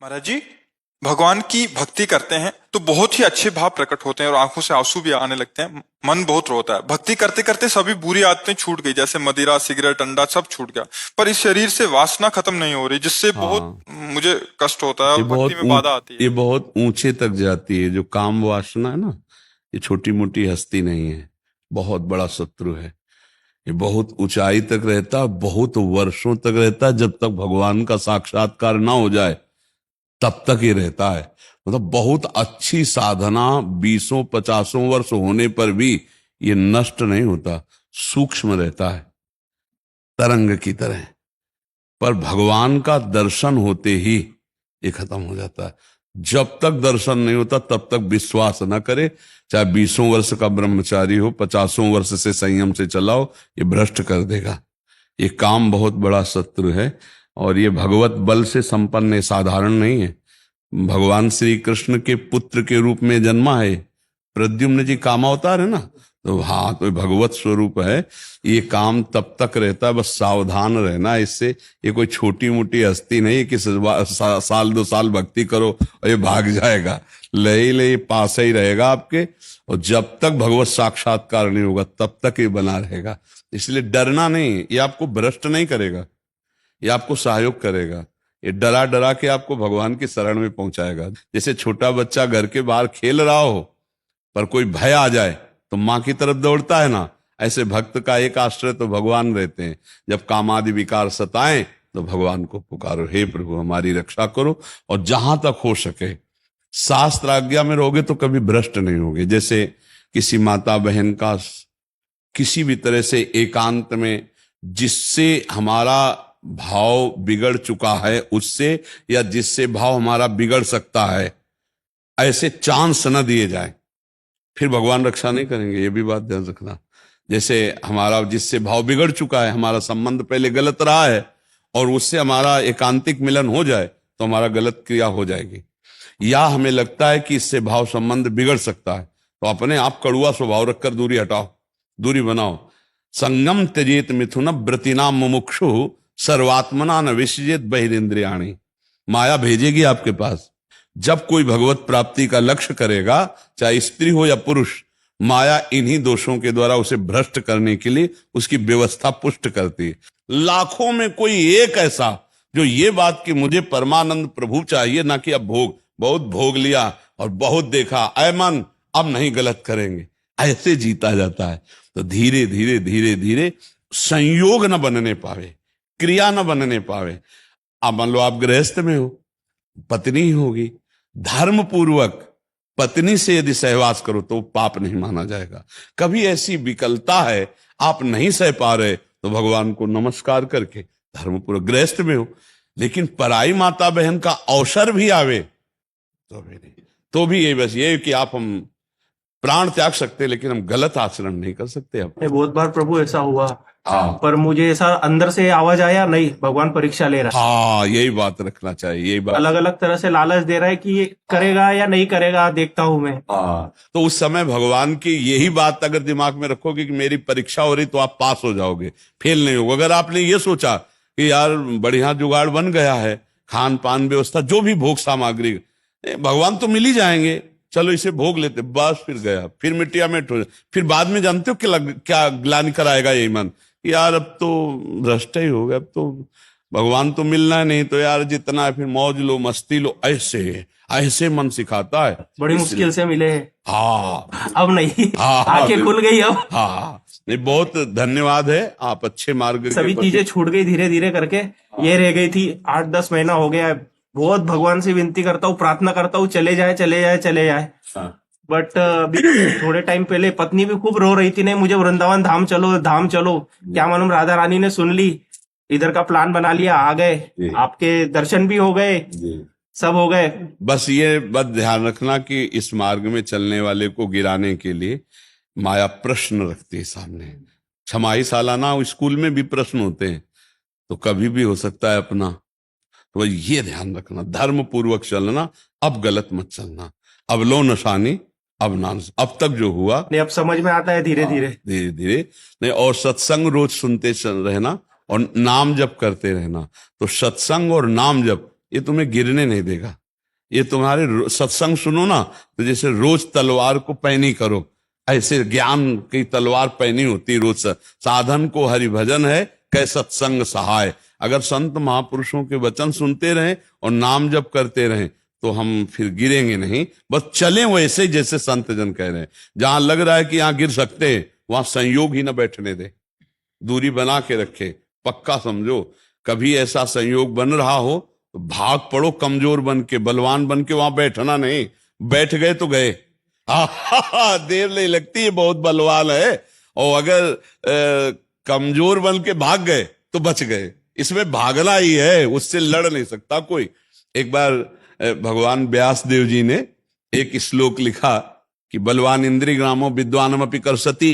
महाराज जी, भगवान की भक्ति करते हैं तो बहुत ही अच्छे भाव प्रकट होते हैं और आंखों से आंसू भी आने लगते हैं। मन बहुत रोता है। भक्ति करते करते सभी बुरी आदतें छूट गई, जैसे मदिरा, सिगरेट, अंडा सब छूट गया। पर इस शरीर से वासना खत्म नहीं हो रही, जिससे बहुत हाँ, मुझे कष्ट होता है ये और भक्ति में बाधा आती ये है। बहुत ऊंचे तक जाती है। जो काम वासना है ना, ये छोटी मोटी हस्ती नहीं है, बहुत बड़ा शत्रु है। ये बहुत ऊंचाई तक रहता है, बहुत वर्षों तक रहता है। जब तक भगवान का साक्षात्कार ना हो जाए तब तक ये रहता है। मतलब बहुत अच्छी साधना 20-50 वर्ष होने पर भी ये नष्ट नहीं होता, सूक्ष्म रहता है, तरंग की तरह। पर भगवान का दर्शन होते ही ये खत्म हो जाता है। जब तक दर्शन नहीं होता तब तक विश्वास न करे। चाहे 20 वर्ष का ब्रह्मचारी हो, 50 वर्ष से संयम से चलाओ, ये भ्रष्ट कर देगा। ये काम बहुत बड़ा शत्रु है और ये भगवत बल से संपन्न है, साधारण नहीं है। भगवान श्री कृष्ण के पुत्र के रूप में जन्मा है। प्रद्युम्न जी कामावतार है ना, तो हाँ, तो भगवत स्वरूप है। ये काम तब तक रहता है, बस सावधान रहना इससे। ये कोई छोटी मोटी हस्ती नहीं कि साल 2 साल भक्ति करो और ये भाग जाएगा। ले पास ही रहेगा आपके, और जब तक भगवत साक्षात्कार नहीं होगा तब तक ये बना रहेगा। इसलिए डरना नहीं, ये आपको भ्रष्ट नहीं करेगा, ये आपको सहयोग करेगा। ये डरा डरा के आपको भगवान की शरण में पहुंचाएगा। जैसे छोटा बच्चा घर के बाहर खेल रहा हो, पर कोई भय आ जाए तो मां की तरफ दौड़ता है ना, ऐसे भक्त का एक आश्रय तो भगवान रहते हैं। जब कामादि विकार सताएं तो भगवान को पुकारो, हे प्रभु हमारी रक्षा करो। और जहां तक हो सके शास्त्र आज्ञा में रहोगे तो कभी भ्रष्ट नहीं होगे। जैसे किसी माता बहन का किसी भी तरह से एकांत में जिससे हमारा भाव बिगड़ चुका है उससे, या जिससे भाव हमारा बिगड़ सकता है, ऐसे चांस न दिए जाए, फिर भगवान रक्षा नहीं करेंगे। ये भी बात ध्यान रखना। जैसे हमारा जिससे भाव बिगड़ चुका है, हमारा संबंध पहले गलत रहा है, और उससे हमारा एकांतिक मिलन हो जाए तो हमारा गलत क्रिया हो जाएगी। या हमें लगता है कि इससे भाव संबंध बिगड़ सकता है, तो अपने आप कड़ुआ स्वभाव रखकर दूरी हटाओ, दूरी बनाओ। संगम त्यजेत मिथुन व्रतिनाम मुमुक्षु सर्वात्मना न विसृजेत बहिरेंद्रियाणि। माया भेजेगी आपके पास। जब कोई भगवत प्राप्ति का लक्ष्य करेगा, चाहे स्त्री हो या पुरुष, माया इन्हीं दोषों के द्वारा उसे भ्रष्ट करने के लिए उसकी व्यवस्था पुष्ट करती है। लाखों में कोई एक ऐसा जो ये बात कि मुझे परमानंद प्रभु चाहिए, ना कि अब भोग, बहुत भोग लिया और बहुत देखा, ऐ मन अब नहीं गलत करेंगे, ऐसे जीता जाता है। तो धीरे धीरे धीरे धीरे संयोग न बनने पावे, क्रिया न बनने पावे। अब मान लो आप गृहस्थ में हो, पत्नी होगी, धर्म पूर्वक पत्नी से यदि सहवास करो तो पाप नहीं माना जाएगा। कभी ऐसी विकलता है, आप नहीं सह पा रहे, तो भगवान को नमस्कार करके धर्म पूर्वक, गृहस्थ में हो, लेकिन पराई माता बहन का अवसर भी आवे तो भी नहीं, तो भी ये बस ये कि आप हम प्राण त्याग सकते, लेकिन हम गलत आचरण नहीं कर सकते। अब बहुत बार प्रभु ऐसा हुआ, हाँ, पर मुझे ऐसा अंदर से आवाज आया, नहीं भगवान परीक्षा ले रहा है। हाँ, यही बात रखना चाहिए, यही बात। अलग अलग तरह से लालच दे रहा है कि ये करेगा या नहीं करेगा, देखता हूं मैं। हाँ, तो उस समय भगवान की यही बात अगर दिमाग में रखोगे कि मेरी परीक्षा हो रही तो आप पास हो जाओगे, फेल नहीं होगा। अगर आपने ये सोचा कि यार बढ़िया जुगाड़ बन गया है, खान पान व्यवस्था, जो भी भोग सामग्री, भगवान तो मिल ही जाएंगे, चलो इसे भोग लेते, बस फिर गया, फिर मिट्टिया मिट हो, फिर बाद में जानते हो क्या ग्लानि कराएगा यही मन, यार अब तो भ्रष्ट ही हो गया, अब तो भगवान तो मिलना है नहीं, तो यार जितना है फिर मौज लो, मस्ती लो, ऐसे ऐसे मन सिखाता है। बड़ी मुश्किल से मिले। हाँ, अब नहीं, हाँ, आंखें खुल गई अब। हाँ, नहीं, बहुत धन्यवाद है, आप अच्छे मार्ग सभी चीजें छूट गई धीरे धीरे करके। ये रह गई थी, 8-10 महीना हो गया है। बहुत भगवान से विनती करता हूँ, प्रार्थना करता हूँ, चले जाए चले जाए चले जाए। बट अभी थोड़े टाइम पहले पत्नी भी खूब रो रही थी, नहीं मुझे वृंदावन धाम चलो, धाम चलो। क्या मालूम राधा रानी ने सुन ली, इधर का प्लान बना लिया, आ गए, आपके दर्शन भी हो गए, सब हो गए। बस ये बात ध्यान रखना कि इस मार्ग में चलने वाले को गिराने के लिए माया प्रश्न रखती है सामने। छमाही सालाना स्कूल में भी प्रश्न होते हैं, तो कभी भी हो सकता है अपना। तो ये ध्यान रखना, धर्म पूर्वक चलना, अब गलत मत चलना। अब लो नशानी, अब ना, अब तक जो हुआ नहीं, अब समझ में आता है धीरे धीरे धीरे धीरे। नहीं, और सत्संग रोज सुनते रहना और नाम जप करते रहना। तो सत्संग और नाम जप ये तुम्हें गिरने नहीं देगा। ये तुम्हारे सत्संग सुनो ना, तो जैसे रोज तलवार को पैनी करो, ऐसे ज्ञान की तलवार पैनी होती रोज। साधन को हरि भजन है, कै सत्संग सहाय। अगर संत महापुरुषों के वचन सुनते रहें और नाम जप करते रहें तो हम फिर गिरेंगे नहीं, बस चलें वैसे जैसे संत जन कह रहे हैं। जहां लग रहा है कि यहां गिर सकते हैं, वहां संयोग ही ना बैठने दे, दूरी बना के रखे। पक्का समझो, कभी ऐसा संयोग बन रहा हो तो भाग पड़ो कमजोर बन के, बलवान बन के वहां बैठना नहीं। बैठ गए तो गए, देर नहीं लगती, है बहुत बलवान है। और अगर कमजोर बन के भाग गए तो बच गए। इसमें भागना ही है, उससे लड़ नहीं सकता कोई। एक बार भगवान व्यास देव जी ने एक श्लोक लिखा कि बलवान इंद्रिय ग्रामो विद्वानमपि कर्षति।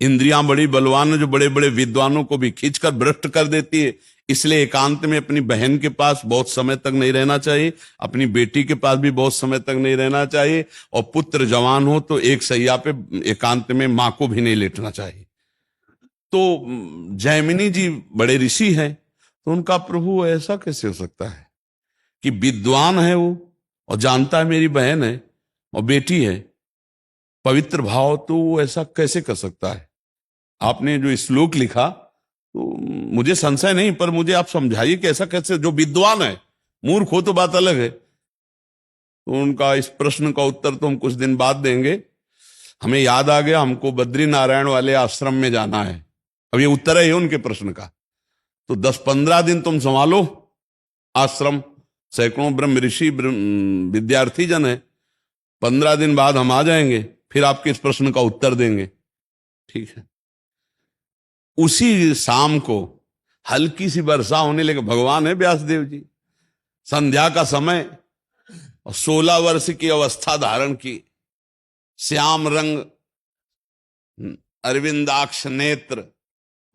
इंद्रियां बड़ी बलवान है, जो बड़े बड़े विद्वानों को भी खींचकर भ्रष्ट कर देती है। इसलिए एकांत में अपनी बहन के पास बहुत समय तक नहीं रहना चाहिए, अपनी बेटी के पास भी बहुत समय तक नहीं रहना चाहिए, और पुत्र जवान हो तो एक सैया पे एकांत में मां को भी नहीं लेटना चाहिए। तो जैमिनी जी बड़े ऋषि हैं, तो उनका प्रभु ऐसा कैसे हो सकता है कि विद्वान है वो और जानता है मेरी बहन है और बेटी है, पवित्र भाव, तो वो ऐसा कैसे कर सकता है? आपने जो श्लोक लिखा तो मुझे संशय नहीं, पर मुझे आप समझाइए कि ऐसा कैसे, जो विद्वान है, मूर्ख हो तो बात अलग है। तो उनका इस प्रश्न का उत्तर तो हम कुछ दिन बाद देंगे। हमें याद आ गया, हमको बद्री नारायण वाले आश्रम में जाना है। अब ये उत्तर है उनके प्रश्न का। तो 10-15 दिन तुम संभालो आश्रम, सैकड़ों ब्रह्म ऋषि विद्यार्थी जन है। 15 दिन बाद हम आ जाएंगे, फिर आपके इस प्रश्न का उत्तर देंगे, ठीक है? उसी शाम को हल्की सी वर्षा होने लगी। भगवान है व्यासदेव जी, संध्या का समय, और 16 वर्ष की अवस्था धारण की, श्याम रंग अरविंदाक्ष नेत्र,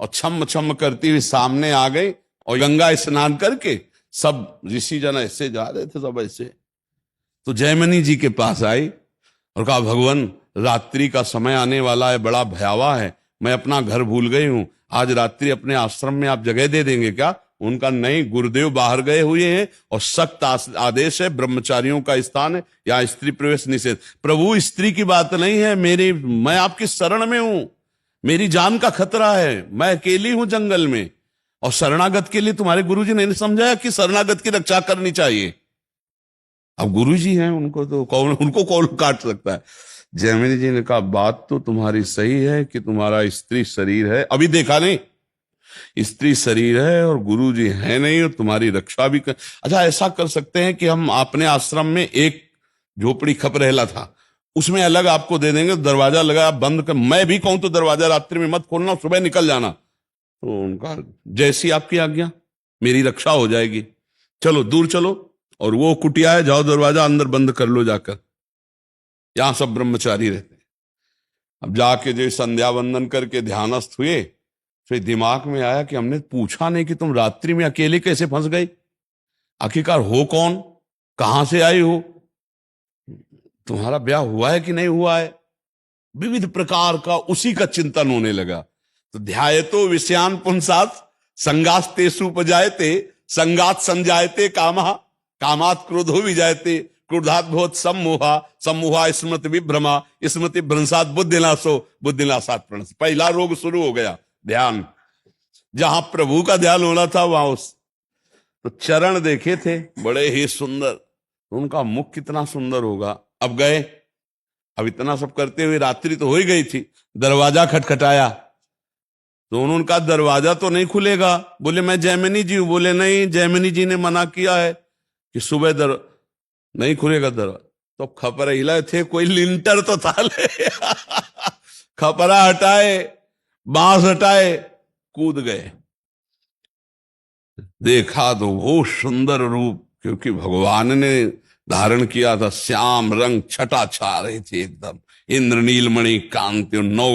और छम छम करती हुई सामने आ गई। और गंगा स्नान करके सब ऋषि जन ऐसे जा रहे थे, सब ऐसे। तो जयमिनी जी के पास आई और कहा, भगवान रात्रि का समय आने वाला है, बड़ा भयावह है, मैं अपना घर भूल गई हूं, आज रात्रि अपने आश्रम में आप जगह दे देंगे क्या? उनका नहीं, गुरुदेव बाहर गए हुए हैं और सख्त आदेश है, ब्रह्मचारियों का स्थान है, या स्त्री प्रवेश निषेध। प्रभु स्त्री की बात नहीं है, मैं आपकी शरण में हूं, मेरी जान का खतरा है, मैं अकेली हूं जंगल में। और शरणागत के लिए तुम्हारे गुरुजी ने समझाया कि शरणागत की रक्षा करनी चाहिए। अब गुरुजी हैं, उनको कौन काट सकता है? जैमिनी जी ने कहा, बात तो तुम्हारी सही है कि तुम्हारा स्त्री शरीर है, अभी देखा नहीं, स्त्री शरीर है और गुरु जी है नहीं, और तुम्हारी रक्षा भी अच्छा, ऐसा कर सकते हैं कि हम अपने आश्रम में एक झोपड़ी खप रहला था, उसमें अलग आपको दे देंगे, दरवाजा लगा बंद कर, मैं भी कहूं तो दरवाजा रात्रि में मत खोलना, सुबह निकल जाना। तो उनका, जैसी आपकी आज्ञा, मेरी रक्षा हो जाएगी, चलो दूर चलो, और वो कुटिया है, जाओ दरवाजा अंदर बंद कर लो जाकर, यहां सब ब्रह्मचारी रहते। अब जाके जो संध्या वंदन करके ध्यानस्थ हुए, फिर दिमाग में आया कि हमने पूछा नहीं कि तुम रात्रि में अकेले कैसे फंस गई, आखिरकार हो कौन, कहां से आई हो, तुम्हारा ब्याह हुआ है कि नहीं हुआ है, विविध प्रकार का उसी का चिंतन होने लगा। तो ध्यायतो विषयान पुंसात संगास्तेषु उपजायते, संगात संजायते कामः, कामात् क्रोधो विजायते, क्रोधात् भवत् सम्मोहा, सम्मोहा स्मृति विभ्रमा, स्मृति भ्रंशात् बुद्धिनाशो, बुद्धिनाशात् प्रणश। पहला रोग शुरू हो गया, ध्यान। जहां प्रभु का ध्यान होना था वहां तो चरण देखे थे बड़े ही सुंदर, उनका मुख कितना सुंदर होगा। अब गए, अब इतना सब करते हुए रात्रि तो हो ही गई थी, दरवाजा खटखटाया, तो उन्होंने कहा दरवाजा तो नहीं खुलेगा। बोले मैं जैमिनी जी हूं। बोले नहीं, जैमिनी जी ने मना किया है कि सुबह नहीं खुलेगा दरवाजा। तो खपरा हिलाए थे, कोई लिंटर तो था ले खपरा हटाए, बांस हटाए, कूद गए। देखा तो वो सुंदर रूप, क्योंकि भगवान ने धारण किया था, श्याम रंग छटा छा रही थी एकदम, इंद्रनीलमणि कांति, नौ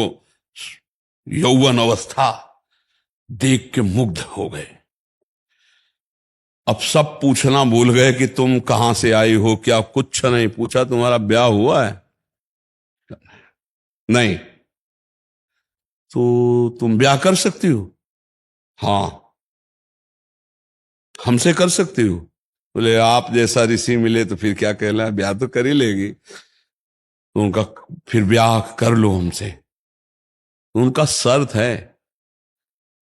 यौवन अवस्था, देख के मुग्ध हो गए। अब सब पूछना भूल गए कि तुम कहां से आई हो, क्या कुछ नहीं पूछा, तुम्हारा ब्याह हुआ है? नहीं। तो तुम ब्याह कर सकती हो? हाँ। हमसे कर सकती हो? बोले आप जैसा ऋषि मिले तो फिर क्या कहना है, ब्याह तो कर ही लेगी। तो उनका फिर ब्याह कर लो हमसे। तो उनका शर्त है,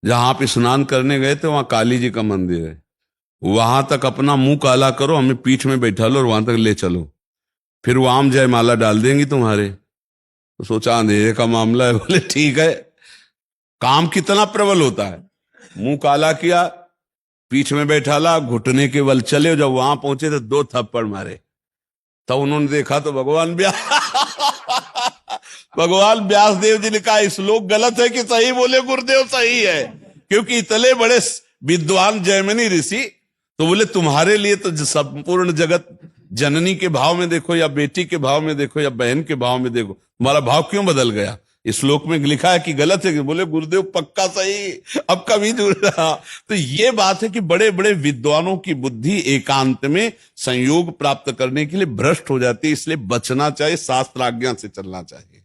जहां आप स्नान करने गए थे वहां काली जी का मंदिर है, वहां तक अपना मुंह काला करो, हमें पीठ में बैठा लो और वहां तक ले चलो, फिर वो आम जयमाला डाल देंगी तुम्हारे। तो सोचा अंधेरे का मामला है, बोले ठीक है। काम कितना प्रबल होता है, मुंह काला किया, पीठ में बैठा ला, घुटने के बल चले। जब वहां पहुंचे तो 2 थप्पड़ मारे। तब उन्होंने देखा तो भगवान भगवान व्यास देव जी ने कहा श्लोक गलत है कि सही? बोले गुरुदेव सही है, क्योंकि इतने बड़े विद्वान जैमिनी ऋषि, तो बोले तुम्हारे लिए तो संपूर्ण जगत जननी के भाव में देखो या बेटी के भाव में देखो या बहन के भाव में देखो, तुम्हारा भाव क्यों बदल गया? इस श्लोक में लिखा है कि गलत है कि? बोले गुरुदेव पक्का सही, अब कभी जुड़ रहा। तो ये बात है कि बड़े बड़े विद्वानों की बुद्धि एकांत में संयोग प्राप्त करने के लिए भ्रष्ट हो जाती है, इसलिए बचना चाहिए, शास्त्र आज्ञा से चलना चाहिए।